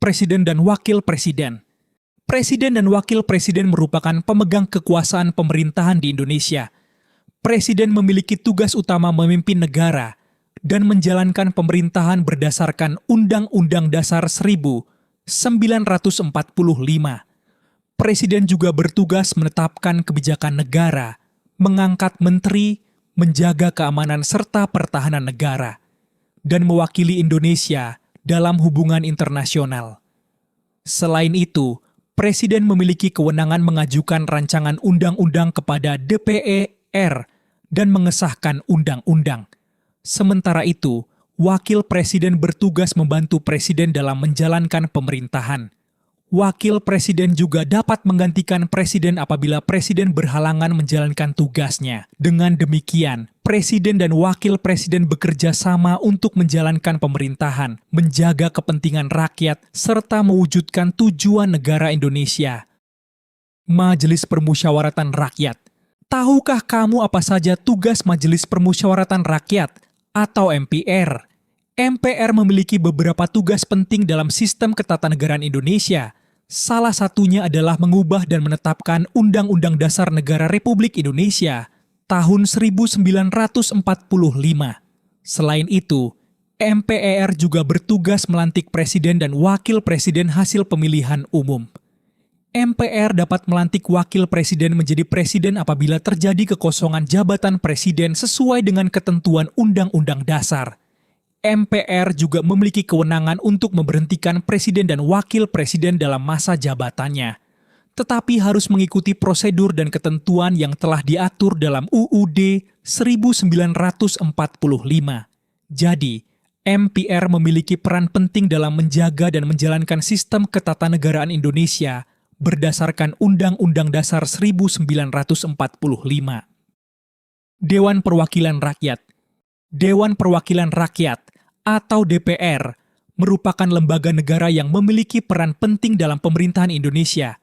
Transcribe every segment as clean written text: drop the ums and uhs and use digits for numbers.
Presiden dan Wakil Presiden. Presiden dan Wakil Presiden merupakan pemegang kekuasaan pemerintahan di Indonesia. Presiden memiliki tugas utama memimpin negara dan menjalankan pemerintahan berdasarkan Undang-Undang Dasar 1945. Presiden juga bertugas menetapkan kebijakan negara, mengangkat menteri, menjaga keamanan serta pertahanan negara, dan mewakili Indonesia dalam hubungan internasional. Selain itu, Presiden memiliki kewenangan mengajukan rancangan undang-undang kepada DPR dan mengesahkan undang-undang. Sementara itu, Wakil Presiden bertugas membantu Presiden dalam menjalankan pemerintahan. Wakil Presiden juga dapat menggantikan Presiden apabila Presiden berhalangan menjalankan tugasnya. Dengan demikian, Presiden dan Wakil Presiden bekerja sama untuk menjalankan pemerintahan, menjaga kepentingan rakyat, serta mewujudkan tujuan negara Indonesia. Majelis Permusyawaratan Rakyat. Tahukah kamu apa saja tugas Majelis Permusyawaratan Rakyat atau MPR? MPR memiliki beberapa tugas penting dalam sistem ketatanegaraan Indonesia. Salah satunya adalah mengubah dan menetapkan Undang-Undang Dasar Negara Republik Indonesia tahun 1945. Selain itu, MPR juga bertugas melantik Presiden dan Wakil Presiden hasil pemilihan umum. MPR dapat melantik Wakil Presiden menjadi Presiden apabila terjadi kekosongan jabatan Presiden sesuai dengan ketentuan Undang-Undang Dasar. MPR juga memiliki kewenangan untuk memberhentikan Presiden dan Wakil Presiden dalam masa jabatannya, tetapi harus mengikuti prosedur dan ketentuan yang telah diatur dalam UUD 1945. Jadi, MPR memiliki peran penting dalam menjaga dan menjalankan sistem ketatanegaraan Indonesia berdasarkan Undang-Undang Dasar 1945. Dewan Perwakilan Rakyat. Dewan Perwakilan Rakyat atau DPR merupakan lembaga negara yang memiliki peran penting dalam pemerintahan Indonesia.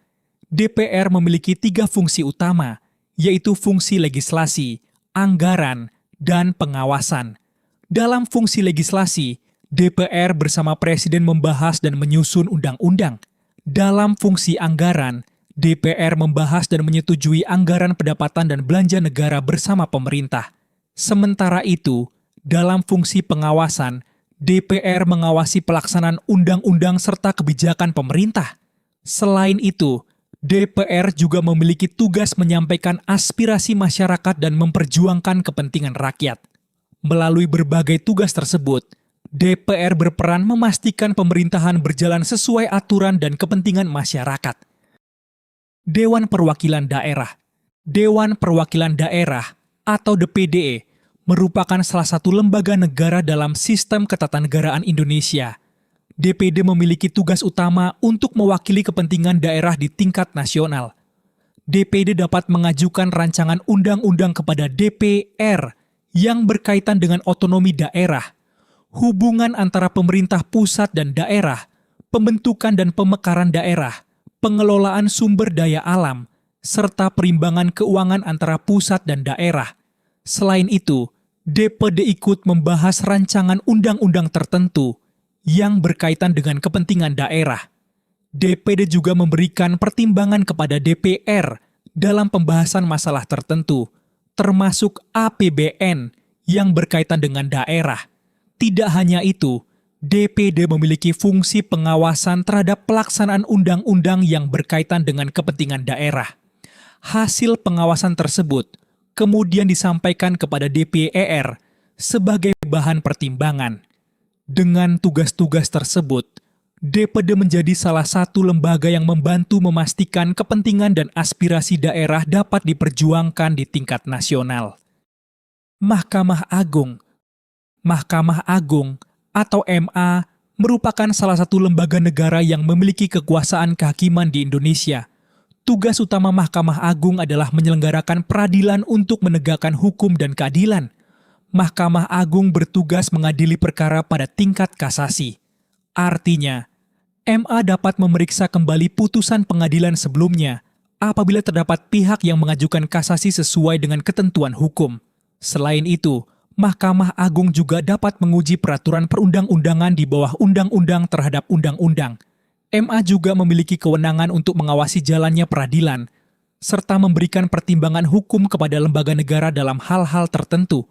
DPR memiliki 3 fungsi utama, yaitu fungsi legislasi, anggaran, dan pengawasan. Dalam fungsi legislasi, DPR bersama Presiden membahas dan menyusun undang-undang. Dalam fungsi anggaran, DPR membahas dan menyetujui anggaran pendapatan dan belanja negara bersama pemerintah. Sementara itu, dalam fungsi pengawasan, DPR mengawasi pelaksanaan undang-undang serta kebijakan pemerintah. Selain itu, DPR juga memiliki tugas menyampaikan aspirasi masyarakat dan memperjuangkan kepentingan rakyat. Melalui berbagai tugas tersebut, DPR berperan memastikan pemerintahan berjalan sesuai aturan dan kepentingan masyarakat. Dewan Perwakilan Daerah. Dewan Perwakilan Daerah atau DPD merupakan salah satu lembaga negara dalam sistem ketatanegaraan Indonesia. DPD memiliki tugas utama untuk mewakili kepentingan daerah di tingkat nasional. DPD dapat mengajukan rancangan undang-undang kepada DPR yang berkaitan dengan otonomi daerah, hubungan antara pemerintah pusat dan daerah, pembentukan dan pemekaran daerah, pengelolaan sumber daya alam, serta perimbangan keuangan antara pusat dan daerah. Selain itu, DPD ikut membahas rancangan undang-undang tertentu yang berkaitan dengan kepentingan daerah. DPD juga memberikan pertimbangan kepada DPR dalam pembahasan masalah tertentu, termasuk APBN yang berkaitan dengan daerah. Tidak hanya itu, DPD memiliki fungsi pengawasan terhadap pelaksanaan undang-undang yang berkaitan dengan kepentingan daerah. Hasil pengawasan tersebut kemudian disampaikan kepada DPR sebagai bahan pertimbangan. Dengan tugas-tugas tersebut, DPD menjadi salah satu lembaga yang membantu memastikan kepentingan dan aspirasi daerah dapat diperjuangkan di tingkat nasional. Mahkamah Agung. Mahkamah Agung atau MA merupakan salah satu lembaga negara yang memiliki kekuasaan kehakiman di Indonesia. Tugas utama Mahkamah Agung adalah menyelenggarakan peradilan untuk menegakkan hukum dan keadilan. Mahkamah Agung bertugas mengadili perkara pada tingkat kasasi. Artinya, MA dapat memeriksa kembali putusan pengadilan sebelumnya apabila terdapat pihak yang mengajukan kasasi sesuai dengan ketentuan hukum. Selain itu, Mahkamah Agung juga dapat menguji peraturan perundang-undangan di bawah undang-undang terhadap undang-undang. MA juga memiliki kewenangan untuk mengawasi jalannya peradilan, serta memberikan pertimbangan hukum kepada lembaga negara dalam hal-hal tertentu.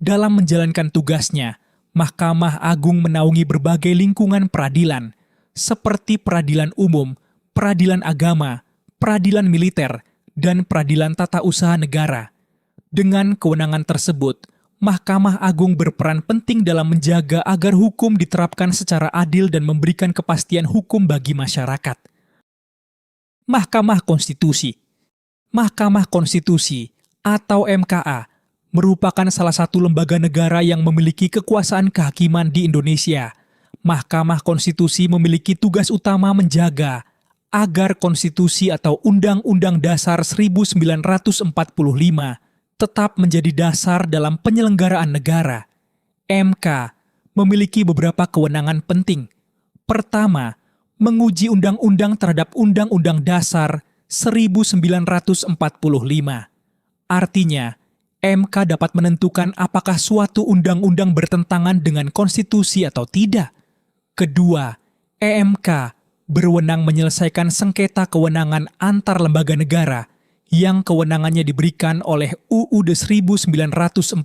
Dalam menjalankan tugasnya, Mahkamah Agung menaungi berbagai lingkungan peradilan, seperti peradilan umum, peradilan agama, peradilan militer, dan peradilan tata usaha negara. Dengan kewenangan tersebut, Mahkamah Agung berperan penting dalam menjaga agar hukum diterapkan secara adil dan memberikan kepastian hukum bagi masyarakat. Mahkamah Konstitusi. Mahkamah Konstitusi atau MKA merupakan salah satu lembaga negara yang memiliki kekuasaan kehakiman di Indonesia. Mahkamah Konstitusi memiliki tugas utama menjaga agar konstitusi atau Undang-Undang Dasar 1945 tetap menjadi dasar dalam penyelenggaraan negara. MK memiliki beberapa kewenangan penting. Pertama, menguji undang-undang terhadap Undang-Undang Dasar 1945. Artinya, MK dapat menentukan apakah suatu undang-undang bertentangan dengan konstitusi atau tidak. Kedua, EMK berwenang menyelesaikan sengketa kewenangan antar lembaga negara yang kewenangannya diberikan oleh UUD 1945.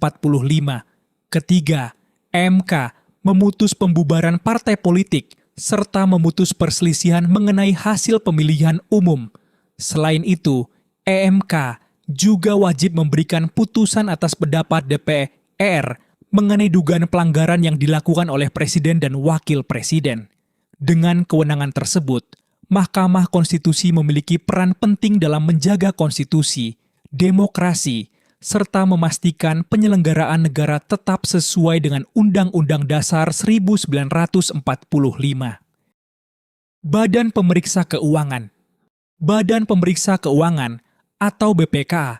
Ketiga, MK memutus pembubaran partai politik serta memutus perselisihan mengenai hasil pemilihan umum. Selain itu, EMK juga wajib memberikan putusan atas pendapat DPR mengenai dugaan pelanggaran yang dilakukan oleh Presiden dan Wakil Presiden. Dengan kewenangan tersebut, Mahkamah Konstitusi memiliki peran penting dalam menjaga konstitusi, demokrasi, serta memastikan penyelenggaraan negara tetap sesuai dengan Undang-Undang Dasar 1945. Badan Pemeriksa Keuangan. Badan Pemeriksa Keuangan atau BPK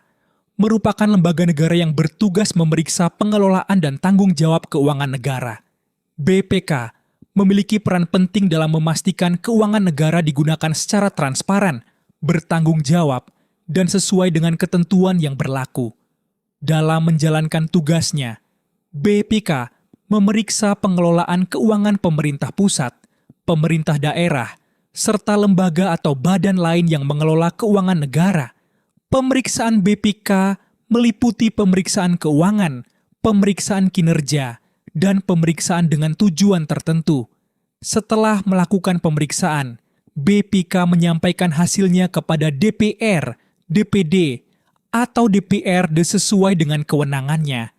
merupakan lembaga negara yang bertugas memeriksa pengelolaan dan tanggung jawab keuangan negara. BPK memiliki peran penting dalam memastikan keuangan negara digunakan secara transparan, bertanggung jawab, dan sesuai dengan ketentuan yang berlaku. Dalam menjalankan tugasnya, BPK memeriksa pengelolaan keuangan pemerintah pusat, pemerintah daerah, serta lembaga atau badan lain yang mengelola keuangan negara. Pemeriksaan BPK meliputi pemeriksaan keuangan, pemeriksaan kinerja, dan pemeriksaan dengan tujuan tertentu. Setelah melakukan pemeriksaan, BPK menyampaikan hasilnya kepada DPR, DPD, atau DPRD sesuai dengan kewenangannya.